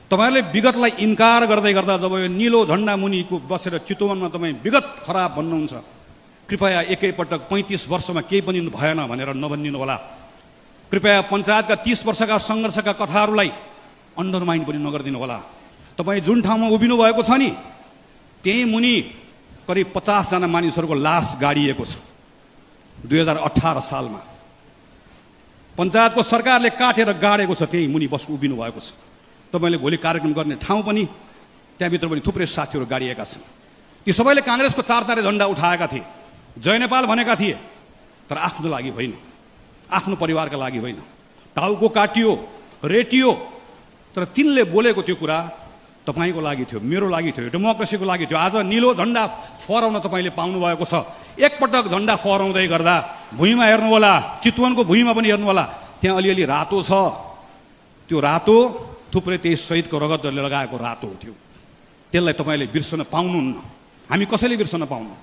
तपाईहरुले विगतलाई इन्कार गर्दै गर्दा जब यो नीलो झण्डा मुनिको बसेर चितवनमा तपाई विगत खराब भन्नुहुन्छ, कृपया एकैपटक 35 वर्षमा केही पनि भएन भनेर नभनिदिनु होला। कृपया पञ्चायतका 30 वर्षका संघर्षका कथाहरूलाई अन्डरमाइन पनि नगरिदिनु होला। तपाई जुन ठाउँमा उभिनु भएको छ नि, त्यही मुनि करिब 50 जना मानिसहरूको लास गाडिएको छ। 2018 सालमा पञ्चायतको सरकारले काटेर गाडेको छ, त्यही मुनि उभिनु भएको छ। तपाईले भोलि कार्यक्रम गर्ने ठाउँ पनि त्यहाँभित्र पनि थुप्रै साथीहरू गाडिएका छन्। ती सबैले कांग्रेसको 4 तारे झण्डा उठाएका थिए, जय नेपाल भनेका थिए, तर आफ्नो लागि होइन, आफ्नो परिवारका लागि होइन। टाउको काटियो, रेटियो, तर तिनले बोलेको त्यो कुरा तपाईको लागि थियो, मेरो लागि थियो, डेमोक्रेसीको लागि थियो। आज नीलो झण्डा फहराउन तपाईले पाउनु भएको छ। एकपटक झण्डा फहराउँदै गर्दा भुइँमा हेर्नु होला, चितवनको भुइँमा पनि हेर्नु होला, त्यहाँ अलिअलि रातो छ। त्यो रातो थुप्रै त्यही शहीदको रगतले लगाएको रातो थियो। त्यसलाई तपाईले बिर्सन पाउनुहुन्न, हामी कसैले बिर्सन पाउनु।